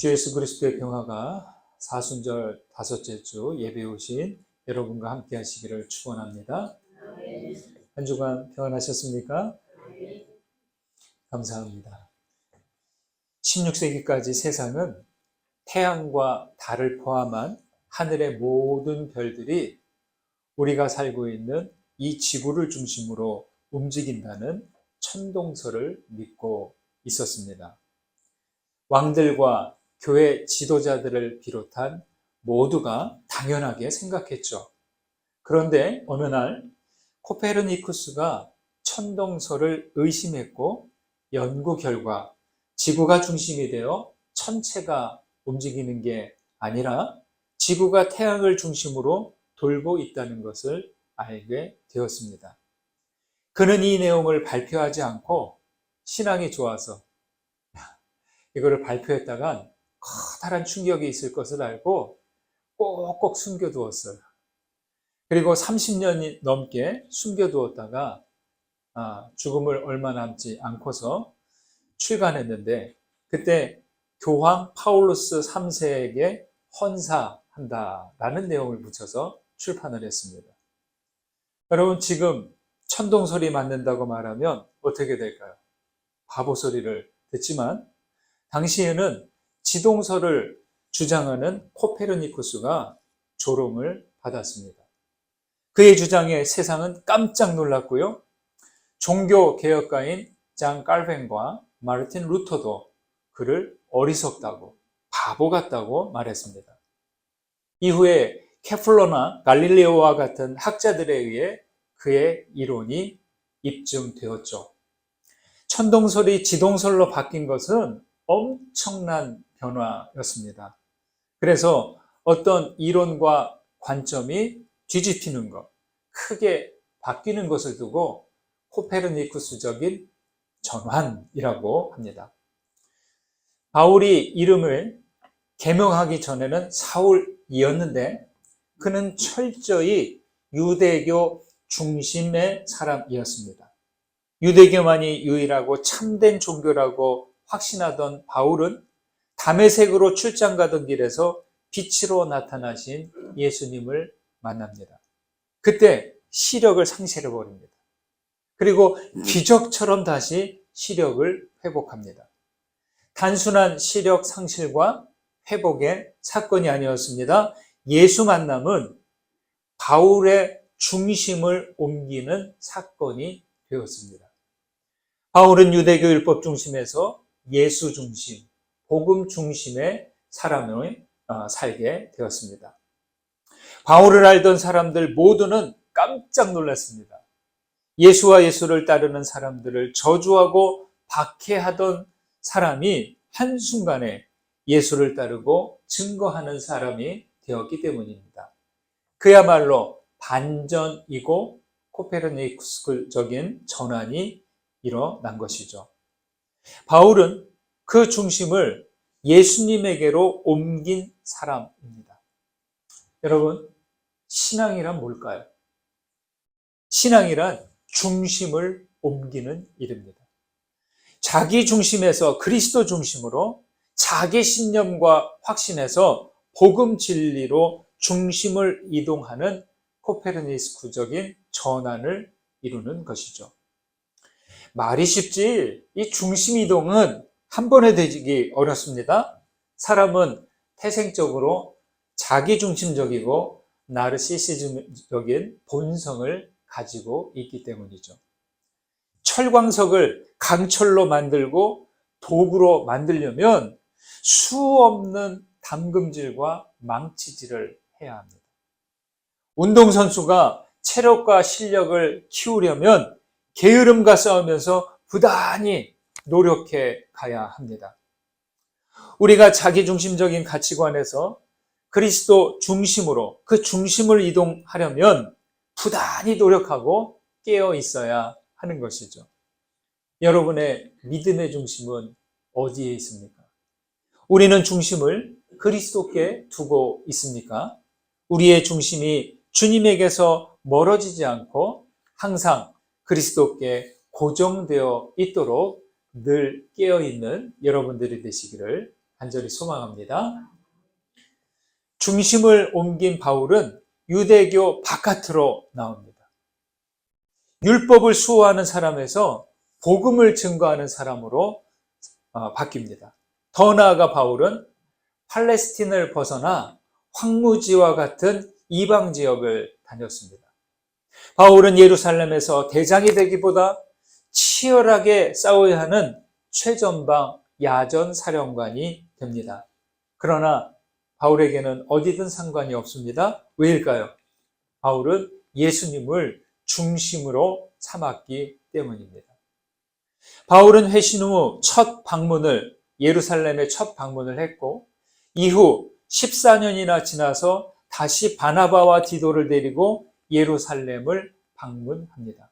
주 예수 그리스도의 평화가 사순절 다섯째 주 예배 오신 여러분과 함께 하시기를 축원합니다. 한 주간 평안하셨습니까? 감사합니다. 16세기까지 세상은 태양과 달을 포함한 하늘의 모든 별들이 우리가 살고 있는 이 지구를 중심으로 움직인다는 천동설을 믿고 있었습니다. 왕들과 교회 지도자들을 비롯한 모두가 당연하게 생각했죠. 그런데 어느 날 코페르니쿠스가 천동설을 의심했고 연구 결과 지구가 중심이 되어 천체가 움직이는 게 아니라 지구가 태양을 중심으로 돌고 있다는 것을 알게 되었습니다. 그는 이 내용을 발표하지 않고 신앙이 좋아서 이거를 발표했다간 커다란 충격이 있을 것을 알고 꼭꼭 숨겨두었어요. 그리고 30년이 넘게 숨겨두었다가 죽음을 얼마 남지 않고서 출간했는데 그때 교황 파울루스 3세에게 헌사한다라는 내용을 붙여서 출판을 했습니다. 여러분, 지금 천동설이 맞는다고 말하면 어떻게 될까요? 바보 소리를 듣지만 당시에는 지동설을 주장하는 코페르니쿠스가 조롱을 받았습니다. 그의 주장에 세상은 깜짝 놀랐고요. 종교 개혁가인 장 깔뱅과 마르틴 루터도 그를 어리석다고, 바보 같다고 말했습니다. 이후에 케플러나 갈릴레오와 같은 학자들에 의해 그의 이론이 입증되었죠. 천동설이 지동설로 바뀐 것은 엄청난 변화였습니다. 그래서 어떤 이론과 관점이 뒤집히는 것, 크게 바뀌는 것을 두고 코페르니쿠스적인 전환이라고 합니다. 바울이 이름을 개명하기 전에는 사울이었는데 그는 철저히 유대교 중심의 사람이었습니다. 유대교만이 유일하고 참된 종교라고 확신하던 바울은 다메섹으로 출장 가던 길에서 빛으로 나타나신 예수님을 만납니다. 그때 시력을 상실해버립니다. 그리고 기적처럼 다시 시력을 회복합니다. 단순한 시력 상실과 회복의 사건이 아니었습니다. 예수 만남은 바울의 중심을 옮기는 사건이 되었습니다. 바울은 유대교 율법 중심에서 예수 중심, 복음 중심의 사람을 살게 되었습니다. 바울을 알던 사람들 모두는 깜짝 놀랐습니다. 예수와 예수를 따르는 사람들을 저주하고 박해하던 사람이 한순간에 예수를 따르고 증거하는 사람이 되었기 때문입니다. 그야말로 반전이고 코페르니쿠스적인 전환이 일어난 것이죠. 바울은 그 중심을 예수님에게로 옮긴 사람입니다. 여러분, 신앙이란 뭘까요? 신앙이란 중심을 옮기는 일입니다. 자기 중심에서 그리스도 중심으로 자기 신념과 확신에서 복음 진리로 중심을 이동하는 코페르니쿠스적인 전환을 이루는 것이죠. 말이 쉽지 이 중심 이동은 한 번에 되기 어렵습니다. 사람은 태생적으로 자기중심적이고 나르시시즘적인 본성을 가지고 있기 때문이죠. 철광석을 강철로 만들고 도구로 만들려면 수없는 담금질과 망치질을 해야 합니다. 운동선수가 체력과 실력을 키우려면 게으름과 싸우면서 부단히 노력해 가야 합니다. 우리가 자기중심적인 가치관에서 그리스도 중심으로 그 중심을 이동하려면 부단히 노력하고 깨어 있어야 하는 것이죠. 여러분의 믿음의 중심은 어디에 있습니까? 우리는 중심을 그리스도께 두고 있습니까? 우리의 중심이 주님에게서 멀어지지 않고 항상 그리스도께 고정되어 있도록 늘 깨어있는 여러분들이 되시기를 간절히 소망합니다. 중심을 옮긴 바울은 유대교 바깥으로 나옵니다. 율법을 수호하는 사람에서 복음을 증거하는 사람으로 바뀝니다. 더 나아가 바울은 팔레스틴을 벗어나 황무지와 같은 이방 지역을 다녔습니다. 바울은 예루살렘에서 대장이 되기보다 치열하게 싸워야 하는 최전방 야전 사령관이 됩니다. 그러나 바울에게는 어디든 상관이 없습니다. 왜일까요? 바울은 예수님을 중심으로 삼았기 때문입니다. 바울은 회신 후 예루살렘에 첫 방문을 했고, 이후 14년이나 지나서 다시 바나바와 디도를 데리고 예루살렘을 방문합니다.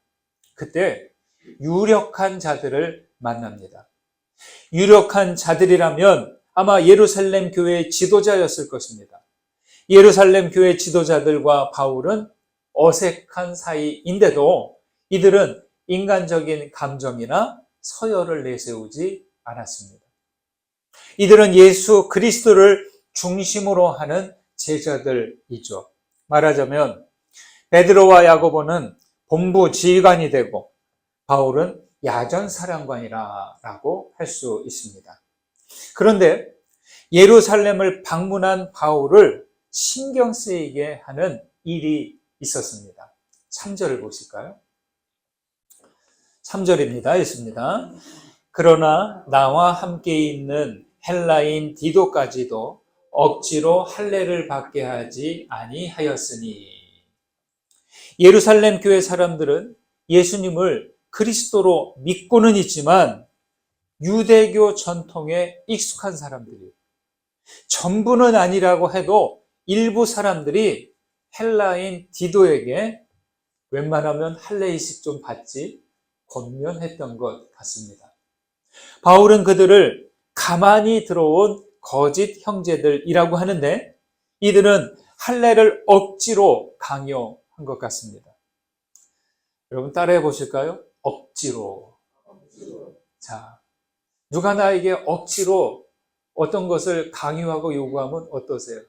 그때 유력한 자들을 만납니다. 유력한 자들이라면 아마 예루살렘 교회의 지도자였을 것입니다. 예루살렘 교회 지도자들과 바울은 어색한 사이인데도 이들은 인간적인 감정이나 서열을 내세우지 않았습니다. 이들은 예수 그리스도를 중심으로 하는 제자들이죠. 말하자면 베드로와 야고보는 본부 지휘관이 되고 바울은 야전 사령관이라고 할 수 있습니다. 그런데 예루살렘을 방문한 바울을 신경 쓰이게 하는 일이 있었습니다. 3절을 보실까요? 3절입니다. 있습니다. 그러나 나와 함께 있는 헬라인 디도까지도 억지로 할례를 받게 하지 아니하였으니. 예루살렘 교회 사람들은 예수님을 그리스도로 믿고는 있지만 유대교 전통에 익숙한 사람들이에요. 전부는 아니라고 해도 일부 사람들이 헬라인 디도에게 웬만하면 할례이식 좀 받지 권면했던 것 같습니다. 바울은 그들을 가만히 들어온 거짓 형제들이라고 하는데 이들은 할례를 억지로 강요한 것 같습니다. 여러분 따라해 보실까요? 억지로. 자, 누가 나에게 억지로 어떤 것을 강요하고 요구하면 어떠세요?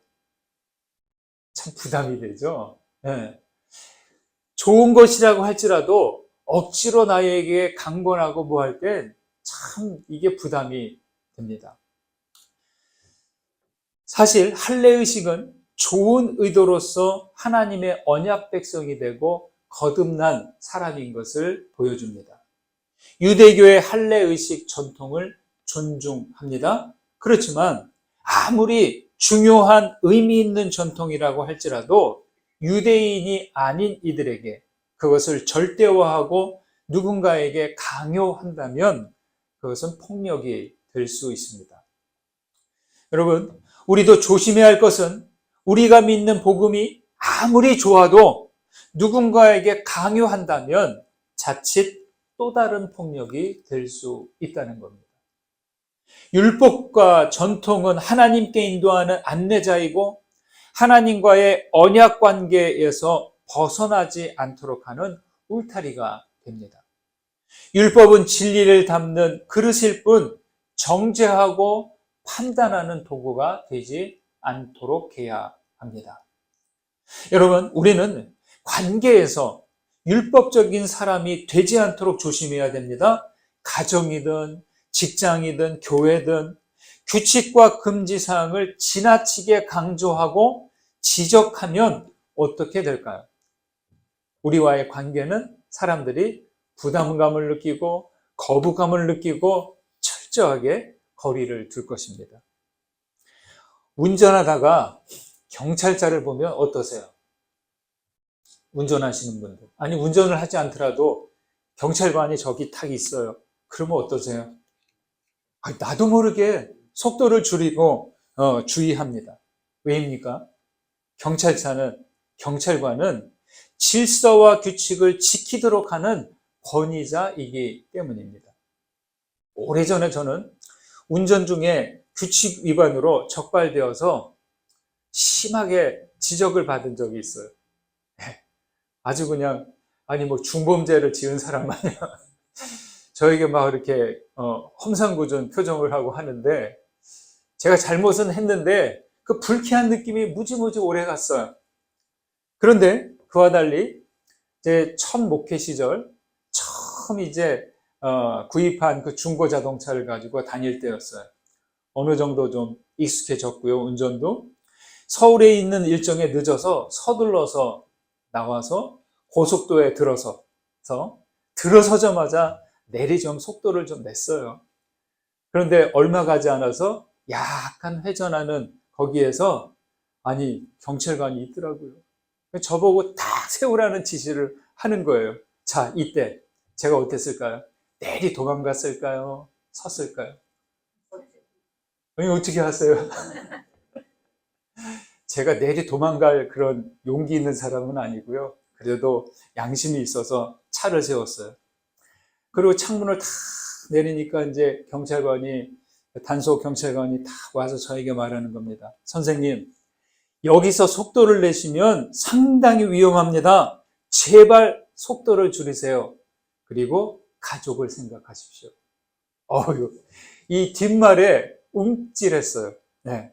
참 부담이 되죠. 네. 좋은 것이라고 할지라도 억지로 나에게 강권하고 뭐 할 땐 참 이게 부담이 됩니다. 사실 할례의식은 좋은 의도로서 하나님의 언약 백성이 되고 거듭난 사람인 것을 보여줍니다. 유대교의 할례의식 전통을 존중합니다. 그렇지만 아무리 중요한 의미 있는 전통이라고 할지라도 유대인이 아닌 이들에게 그것을 절대화하고 누군가에게 강요한다면 그것은 폭력이 될 수 있습니다. 여러분, 우리도 조심해야 할 것은 우리가 믿는 복음이 아무리 좋아도 누군가에게 강요한다면 자칫 또 다른 폭력이 될 수 있다는 겁니다. 율법과 전통은 하나님께 인도하는 안내자이고 하나님과의 언약 관계에서 벗어나지 않도록 하는 울타리가 됩니다. 율법은 진리를 담는 그릇일 뿐 정죄하고 판단하는 도구가 되지 않도록 해야 합니다. 여러분, 우리는 관계에서 율법적인 사람이 되지 않도록 조심해야 됩니다. 가정이든 직장이든 교회든 규칙과 금지사항을 지나치게 강조하고 지적하면 어떻게 될까요? 우리와의 관계는 사람들이 부담감을 느끼고 거부감을 느끼고 철저하게 거리를 둘 것입니다. 운전하다가 경찰차를 보면 어떠세요? 운전하시는 분들. 아니, 운전을 하지 않더라도 경찰관이 저기 딱 있어요. 그러면 어떠세요? 나도 모르게 속도를 줄이고 주의합니다. 왜입니까? 경찰관은 질서와 규칙을 지키도록 하는 권위자이기 때문입니다. 오래전에 저는 운전 중에 규칙 위반으로 적발되어서 심하게 지적을 받은 적이 있어요. 아주 그냥 중범죄를 지은 사람 마냥 저에게 막 이렇게 험상궂은 표정을 하고 하는데 제가 잘못은 했는데 그 불쾌한 느낌이 무지무지 오래 갔어요. 그런데 그와 달리 제 첫 목회 시절 처음 이제 구입한 그 중고 자동차를 가지고 다닐 때였어요. 어느 정도 좀 익숙해졌고요. 운전도 서울에 있는 일정에 늦어서 서둘러서 나와서 고속도로에 들어서자마자 내리 좀 속도를 좀 냈어요. 그런데 얼마 가지 않아서 약간 회전하는 거기에서 경찰관이 있더라고요. 저보고 딱 세우라는 지시를 하는 거예요. 자, 이때 제가 어땠을까요? 내리 도망갔을까요? 섰을까요? 아니, 어떻게 하세요? 제가 내리 도망갈 그런 용기 있는 사람은 아니고요. 그래도 양심이 있어서 차를 세웠어요. 그리고 창문을 탁 내리니까 이제 단속 경찰관이 딱 와서 저에게 말하는 겁니다. 선생님, 여기서 속도를 내시면 상당히 위험합니다. 제발 속도를 줄이세요. 그리고 가족을 생각하십시오. 이 뒷말에 움찔했어요. 네.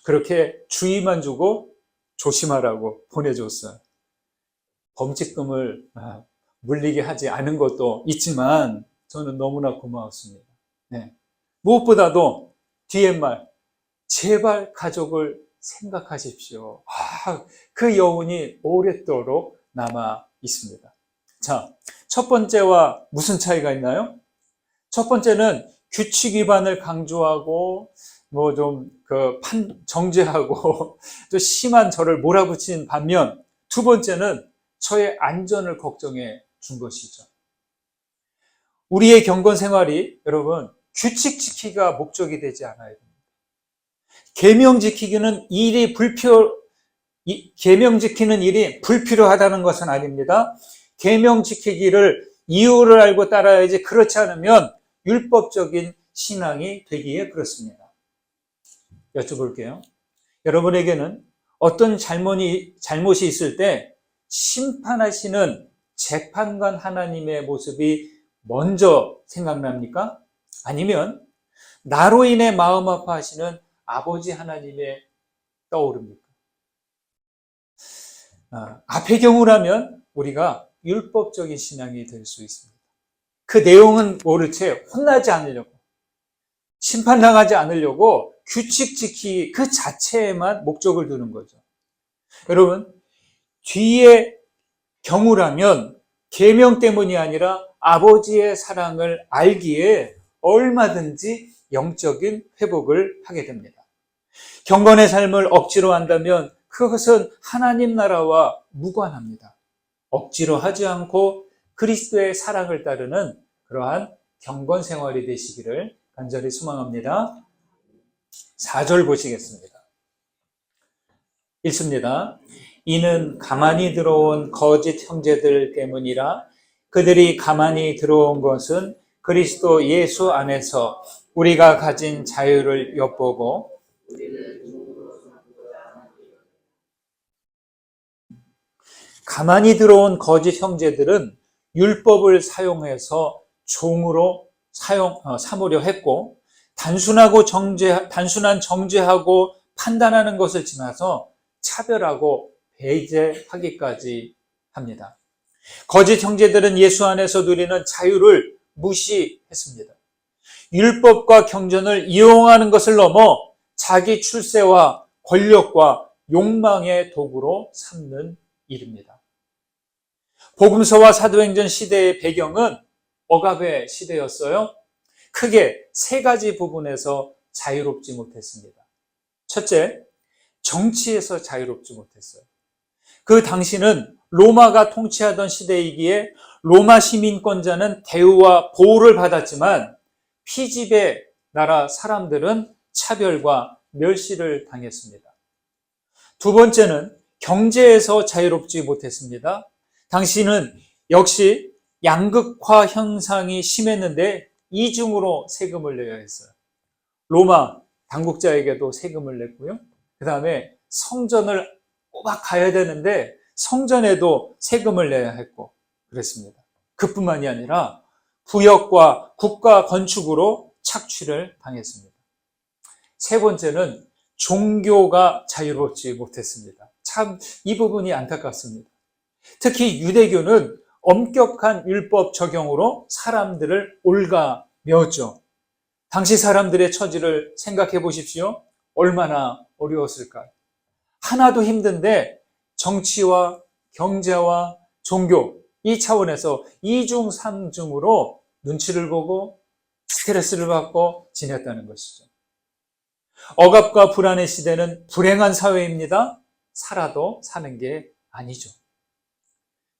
그렇게 주의만 주고 조심하라고 보내줬어요. 범칙금을 물리게 하지 않은 것도 있지만 저는 너무나 고마웠습니다. 네. 무엇보다도 뒤에 말, 제발 가족을 생각하십시오. 그 여운이 오랫도록 남아 있습니다. 자, 첫 번째와 무슨 차이가 있나요? 첫 번째는 규칙 위반을 강조하고 정죄하고 또 심한 저를 몰아붙인 반면 두 번째는 저의 안전을 걱정해 준 것이죠. 우리의 경건 생활이 여러분 규칙 지키기가 목적이 되지 않아야 됩니다. 계명 지키는 일이 불필요하다는 것은 아닙니다. 계명 지키기를 이유를 알고 따라야지, 그렇지 않으면 율법적인 신앙이 되기에 그렇습니다. 여쭤볼게요. 여러분에게는 어떤 잘못이 있을 때 심판하시는 재판관 하나님의 모습이 먼저 생각납니까? 아니면 나로 인해 마음 아파하시는 아버지 하나님의 떠오릅니까? 앞의 경우라면 우리가 율법적인 신앙이 될 수 있습니다. 그 내용은 모를 채 혼나지 않으려고, 심판당하지 않으려고 규칙 지키기 그 자체에만 목적을 두는 거죠. 여러분, 뒤의 경우라면 계명 때문이 아니라 아버지의 사랑을 알기에 얼마든지 영적인 회복을 하게 됩니다. 경건의 삶을 억지로 한다면 그것은 하나님 나라와 무관합니다. 억지로 하지 않고 그리스도의 사랑을 따르는 그러한 경건 생활이 되시기를 간절히 소망합니다. 4절 보시겠습니다. 읽습니다. 이는 가만히 들어온 거짓 형제들 때문이라. 그들이 가만히 들어온 것은 그리스도 예수 안에서 우리가 가진 자유를 엿보고 가만히 들어온 거짓 형제들은 율법을 사용해서 종으로 삼으려 했고, 단순한 정죄하고 판단하는 것을 지나서 차별하고 배제하기까지 합니다. 거짓 형제들은 예수 안에서 누리는 자유를 무시했습니다. 율법과 경전을 이용하는 것을 넘어 자기 출세와 권력과 욕망의 도구로 삼는 일입니다. 복음서와 사도행전 시대의 배경은 억압의 시대였어요. 크게 세 가지 부분에서 자유롭지 못했습니다. 첫째, 정치에서 자유롭지 못했어요. 그 당시는 로마가 통치하던 시대이기에 로마 시민권자는 대우와 보호를 받았지만 피지배 나라 사람들은 차별과 멸시를 당했습니다. 두 번째는 경제에서 자유롭지 못했습니다. 당시는 역시 양극화 현상이 심했는데 이중으로 세금을 내야 했어요. 로마 당국자에게도 세금을 냈고요. 그 다음에 성전을 꼬박 가야 되는데 성전에도 세금을 내야 했고 그랬습니다. 그뿐만이 아니라 부역과 국가 건축으로 착취를 당했습니다. 세 번째는 종교가 자유롭지 못했습니다. 참 이 부분이 안타깝습니다. 특히 유대교는 엄격한 율법 적용으로 사람들을 올가매었죠. 당시 사람들의 처지를 생각해 보십시오. 얼마나 어려웠을까요? 하나도 힘든데 정치와 경제와 종교 이 차원에서 이중삼중으로 눈치를 보고 스트레스를 받고 지냈다는 것이죠. 억압과 불안의 시대는 불행한 사회입니다. 살아도 사는 게 아니죠.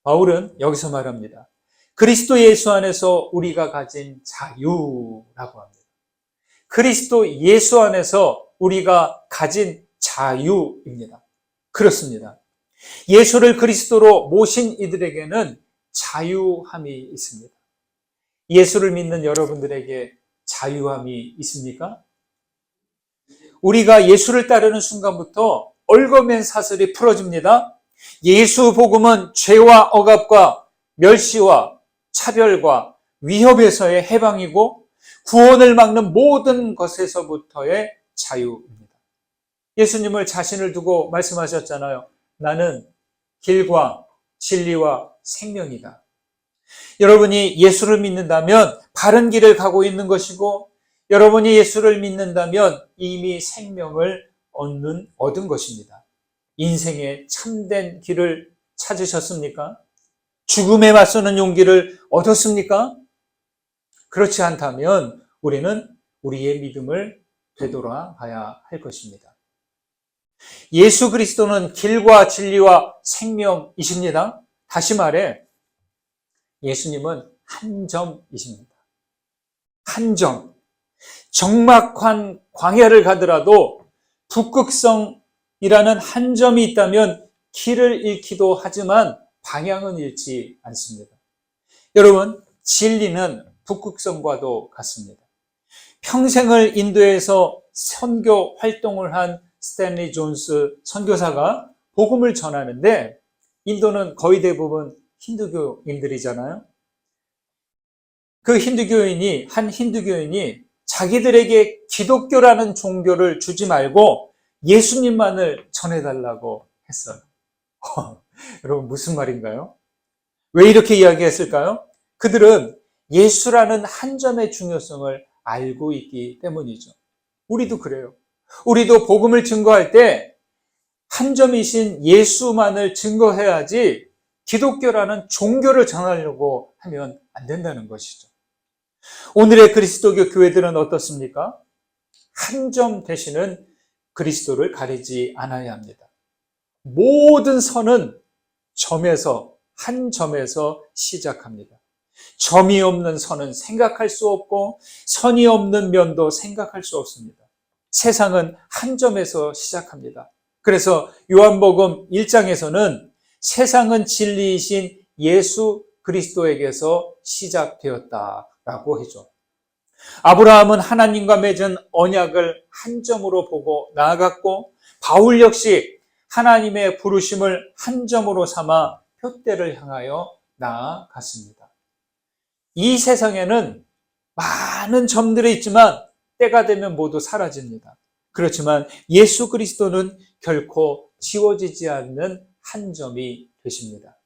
바울은 여기서 말합니다. 그리스도 예수 안에서 우리가 가진 자유라고 합니다. 그리스도 예수 안에서 우리가 가진 자유입니다. 그렇습니다. 예수를 그리스도로 모신 이들에게는 자유함이 있습니다. 예수를 믿는 여러분들에게 자유함이 있습니까? 우리가 예수를 따르는 순간부터 얽어맨 사슬이 풀어집니다. 예수 복음은 죄와 억압과 멸시와 차별과 위협에서의 해방이고 구원을 막는 모든 것에서부터의 자유입니다. 예수님을 자신을 두고 말씀하셨잖아요. 나는 길과 진리와 생명이다. 여러분이 예수를 믿는다면 바른 길을 가고 있는 것이고 여러분이 예수를 믿는다면 이미 생명을 얻은 것입니다. 인생의 참된 길을 찾으셨습니까? 죽음에 맞서는 용기를 얻었습니까? 그렇지 않다면 우리는 우리의 믿음을 되돌아봐야 할 것입니다. 예수 그리스도는 길과 진리와 생명이십니다. 다시 말해 예수님은 한 점이십니다. 한 점. 적막한 광야를 가더라도 북극성이라는 한 점이 있다면 길을 잃기도 하지만 방향은 잃지 않습니다. 여러분, 진리는 북극성과도 같습니다. 평생을 인도에서 선교 활동을 한 스탠리 존스 선교사가 복음을 전하는데 인도는 거의 대부분 힌두교인들이잖아요. 그 한 힌두교인이 자기들에게 기독교라는 종교를 주지 말고 예수님만을 전해달라고 했어요. 여러분 무슨 말인가요? 왜 이렇게 이야기했을까요? 그들은 예수라는 한 점의 중요성을 알고 있기 때문이죠. 우리도 그래요. 우리도 복음을 증거할 때 한 점이신 예수만을 증거해야지 기독교라는 종교를 전하려고 하면 안 된다는 것이죠. 오늘의 그리스도교 교회들은 어떻습니까? 한 점 되시는 그리스도를 가리지 않아야 합니다. 모든 선은 한 점에서 시작합니다. 점이 없는 선은 생각할 수 없고 선이 없는 면도 생각할 수 없습니다. 세상은 한 점에서 시작합니다. 그래서 요한복음 1장에서는 세상은 진리이신 예수 그리스도에게서 시작되었다라고 하죠. 아브라함은 하나님과 맺은 언약을 한 점으로 보고 나아갔고 바울 역시 하나님의 부르심을 한 점으로 삼아 표대를 향하여 나아갔습니다. 이 세상에는 많은 점들이 있지만 때가 되면 모두 사라집니다. 그렇지만 예수 그리스도는 결코 지워지지 않는 한 점이 되십니다.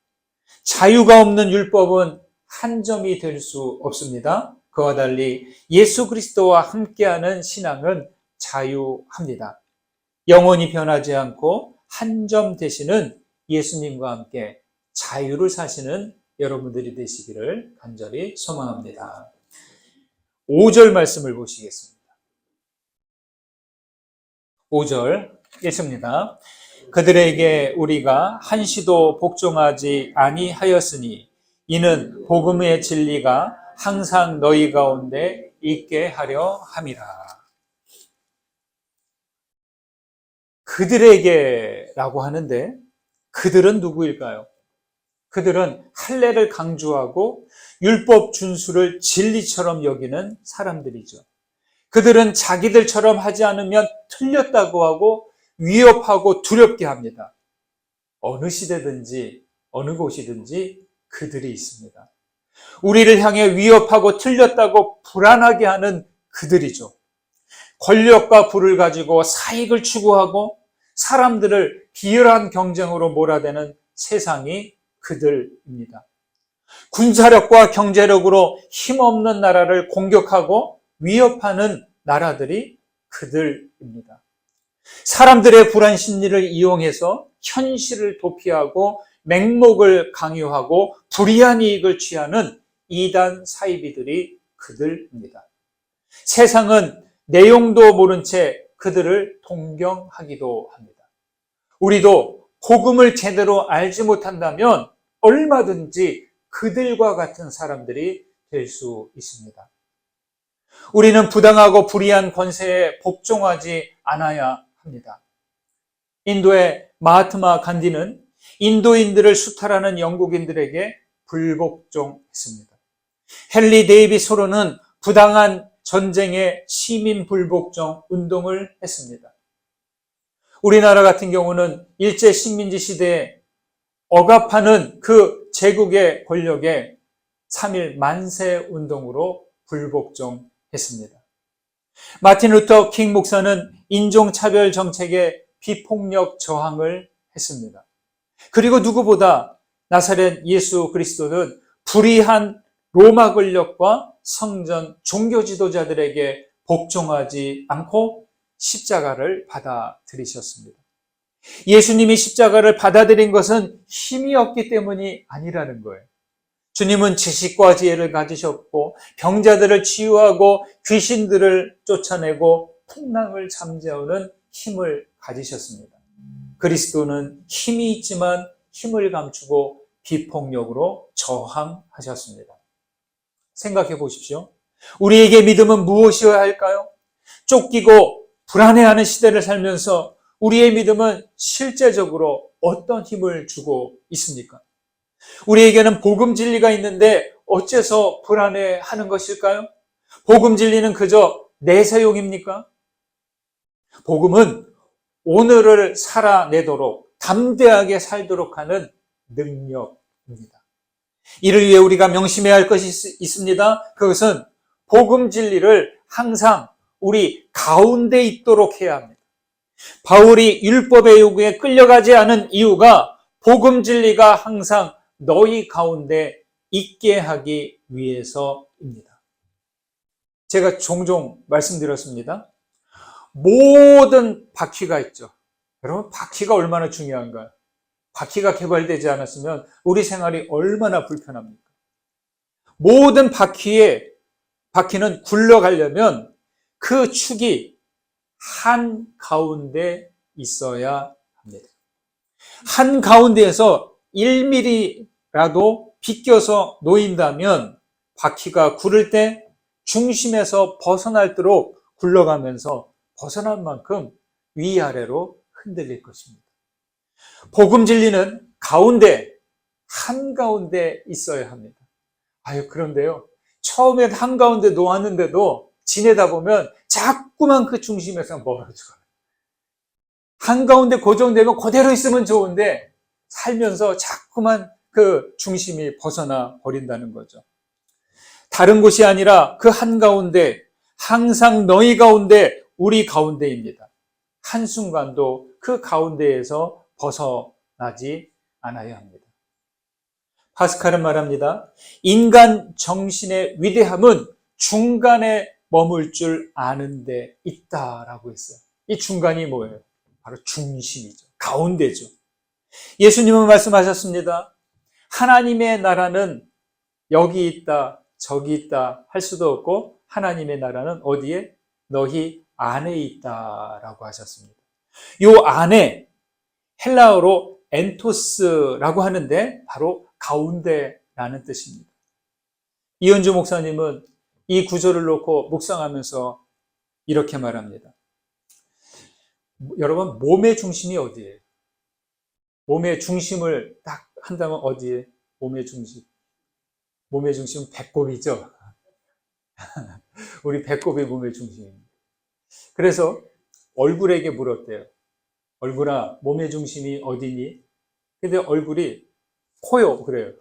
자유가 없는 율법은 한 점이 될 수 없습니다. 그와 달리 예수 그리스도와 함께하는 신앙은 자유합니다. 영원히 변하지 않고 한 점 되시는 예수님과 함께 자유를 사시는 여러분들이 되시기를 간절히 소망합니다. 5절 말씀을 보시겠습니다. 5절 읽습니다. 그들에게 우리가 한시도 복종하지 아니하였으니 이는 복음의 진리가 항상 너희 가운데 있게 하려 함이라. 그들에게라고 하는데 그들은 누구일까요? 그들은 할례를 강조하고 율법 준수를 진리처럼 여기는 사람들이죠. 그들은 자기들처럼 하지 않으면 틀렸다고 하고 위협하고 두렵게 합니다. 어느 시대든지 어느 곳이든지 그들이 있습니다. 우리를 향해 위협하고 틀렸다고 불안하게 하는 그들이죠. 권력과 부를 가지고 사익을 추구하고 사람들을 비열한 경쟁으로 몰아대는 세상이 그들입니다. 군사력과 경제력으로 힘없는 나라를 공격하고 위협하는 나라들이 그들입니다. 사람들의 불안 심리를 이용해서 현실을 도피하고 맹목을 강요하고 불이한 이익을 취하는 이단 사이비들이 그들입니다. 세상은 내용도 모른 채 그들을 동경하기도 합니다. 우리도 복음을 제대로 알지 못한다면 얼마든지 그들과 같은 사람들이 될 수 있습니다. 우리는 부당하고 불의한 권세에 복종하지 않아야 합니다. 인도의 마하트마 간디는 인도인들을 수탈하는 영국인들에게 불복종했습니다. 헨리 데이비 소로는 부당한 전쟁의 시민 불복종 운동을 했습니다. 우리나라 같은 경우는 일제 식민지 시대에 억압하는 그 제국의 권력에 3.1 만세 운동으로 불복종했습니다. 마틴 루터 킹 목사는 인종차별 정책에 비폭력 저항을 했습니다. 그리고 누구보다 나사렛 예수 그리스도는 불의한 로마 권력과 성전 종교 지도자들에게 복종하지 않고 십자가를 받아들이셨습니다. 예수님이 십자가를 받아들인 것은 힘이 없기 때문이 아니라는 거예요. 주님은 지식과 지혜를 가지셨고 병자들을 치유하고 귀신들을 쫓아내고 풍랑을 잠재우는 힘을 가지셨습니다. 그리스도는 힘이 있지만 힘을 감추고 비폭력으로 저항하셨습니다. 생각해 보십시오. 우리에게 믿음은 무엇이어야 할까요? 쫓기고 불안해하는 시대를 살면서 우리의 믿음은 실제적으로 어떤 힘을 주고 있습니까? 우리에게는 복음 진리가 있는데 어째서 불안해하는 것일까요? 복음 진리는 그저 내세용입니까? 복음은 오늘을 살아내도록 담대하게 살도록 하는 능력입니다. 이를 위해 우리가 명심해야 할 것이 있습니다. 그것은 복음 진리를 항상 우리 가운데 있도록 해야 합니다. 바울이 율법의 요구에 끌려가지 않은 이유가 복음 진리가 항상 너희 가운데 있게 하기 위해서입니다. 제가 종종 말씀드렸습니다. 모든 바퀴가 있죠. 여러분, 바퀴가 얼마나 중요한가요? 바퀴가 개발되지 않았으면 우리 생활이 얼마나 불편합니까? 모든 바퀴는 굴러가려면 그 축이 한 가운데 있어야 합니다. 한 가운데에서 1mm라도 비껴서 놓인다면 바퀴가 구를 때 중심에서 벗어날도록 굴러가면서 벗어난 만큼 위아래로 흔들릴 것입니다. 복음 진리는 가운데, 한가운데 있어야 합니다. 그런데요. 처음엔 한가운데 놓았는데도 지내다 보면 자꾸만 그 중심에서 멀어져요. 한가운데 고정되면 그대로 있으면 좋은데 살면서 자꾸만 그 중심이 벗어나 버린다는 거죠. 다른 곳이 아니라 그 한가운데, 항상 너희 가운데, 우리 가운데입니다. 한순간도 그 가운데에서 벗어나지 않아야 합니다. 파스칼은 말합니다. 인간 정신의 위대함은 중간에 머물 줄 아는 데 있다라고 했어요. 이 중간이 뭐예요? 바로 중심이죠. 가운데죠. 예수님은 말씀하셨습니다. 하나님의 나라는 여기 있다, 저기 있다 할 수도 없고 하나님의 나라는 어디에? 너희 안에 있다라고 하셨습니다. 요 안에 헬라어로 엔토스라고 하는데 바로 가운데라는 뜻입니다. 이현주 목사님은 이 구절을 놓고 묵상하면서 이렇게 말합니다. 여러분, 몸의 중심이 어디예요? 몸의 중심을 딱 한다면 어디에? 몸의 중심. 몸의 중심은 배꼽이죠. 우리 배꼽이 몸의 중심입니다. 그래서 얼굴에게 물었대요. 얼굴아, 몸의 중심이 어디니? 근데 얼굴이 코요. 그래요.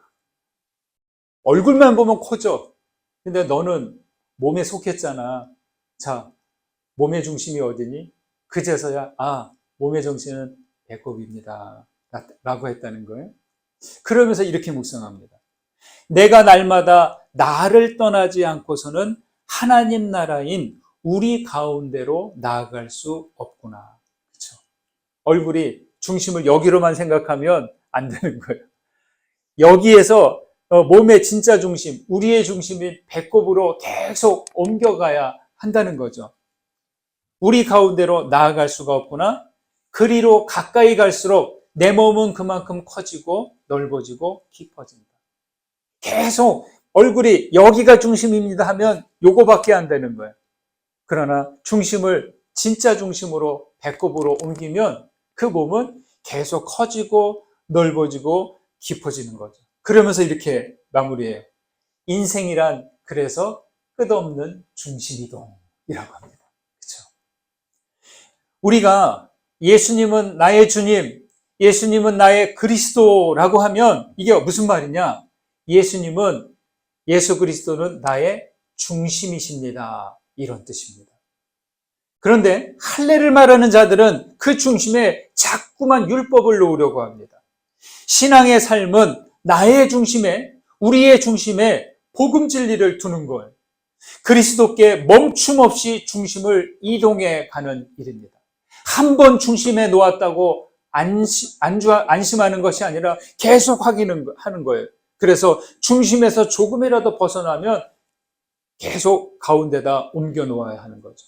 얼굴만 보면 코죠. 근데 너는 몸에 속했잖아. 자, 몸의 중심이 어디니? 그제서야 몸의 정신은 배꼽입니다 라고 했다는 거예요. 그러면서 이렇게 묵상합니다. 내가 날마다 나를 떠나지 않고서는 하나님 나라인 우리 가운데로 나아갈 수 없구나. 그렇죠? 얼굴이 중심을 여기로만 생각하면 안 되는 거예요. 여기에서 몸의 진짜 중심, 우리의 중심인 배꼽으로 계속 옮겨가야 한다는 거죠. 우리 가운데로 나아갈 수가 없구나. 그리로 가까이 갈수록 내 몸은 그만큼 커지고 넓어지고 깊어진다. 계속 얼굴이 여기가 중심입니다 하면 요거밖에 안 되는 거예요. 그러나 중심을 진짜 중심으로 배꼽으로 옮기면 그 몸은 계속 커지고 넓어지고 깊어지는 거죠. 그러면서 이렇게 마무리해요. 인생이란 그래서 끝없는 중심이동이라고 합니다. 그렇죠? 우리가 예수님은 나의 주님, 예수님은 나의 그리스도라고 하면 이게 무슨 말이냐? 예수 그리스도는 나의 중심이십니다. 이런 뜻입니다. 그런데 할례를 말하는 자들은 그 중심에 자꾸만 율법을 놓으려고 합니다. 신앙의 삶은 나의 중심에, 우리의 중심에 복음 진리를 두는 거예요. 그리스도께 멈춤 없이 중심을 이동해 가는 일입니다. 한 번 중심에 놓았다고 안심하는 것이 아니라 계속 하는 거예요. 그래서 중심에서 조금이라도 벗어나면 계속 가운데다 옮겨 놓아야 하는 거죠.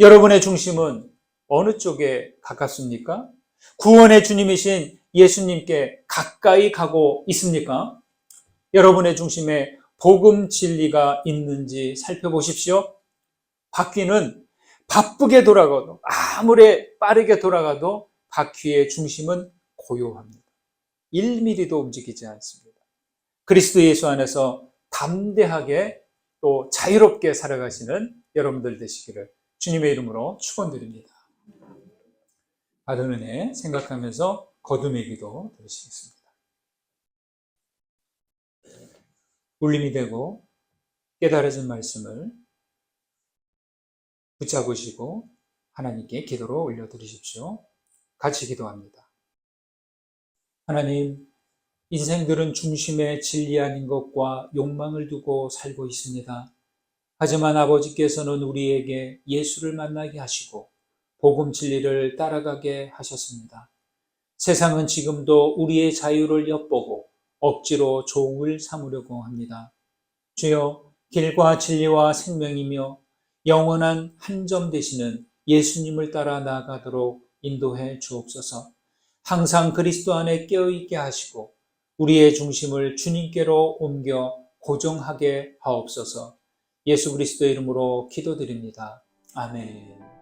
여러분의 중심은 어느 쪽에 가깝습니까? 구원의 주님이신 예수님께 가까이 가고 있습니까? 여러분의 중심에 복음 진리가 있는지 살펴보십시오. 바퀴는 바쁘게 돌아가도, 아무리 빠르게 돌아가도 바퀴의 중심은 고요합니다. 1mm도 움직이지 않습니다. 그리스도 예수 안에서 담대하게 또 자유롭게 살아가시는 여러분들 되시기를 주님의 이름으로 축원드립니다. 받은 은혜 생각하면서 거듭의 기도 드리시겠습니다. 울림이 되고 깨달아진 말씀을 붙잡으시고 하나님께 기도로 올려드리십시오. 같이 기도합니다. 하나님, 인생들은 중심에 진리 아닌 것과 욕망을 두고 살고 있습니다. 하지만 아버지께서는 우리에게 예수를 만나게 하시고 복음 진리를 따라가게 하셨습니다. 세상은 지금도 우리의 자유를 엿보고 억지로 종을 삼으려고 합니다. 주여, 길과 진리와 생명이며 영원한 한 점 되시는 예수님을 따라 나아가도록 인도해 주옵소서. 항상 그리스도 안에 깨어있게 하시고 우리의 중심을 주님께로 옮겨 고정하게 하옵소서. 예수 그리스도의 이름으로 기도드립니다. 아멘.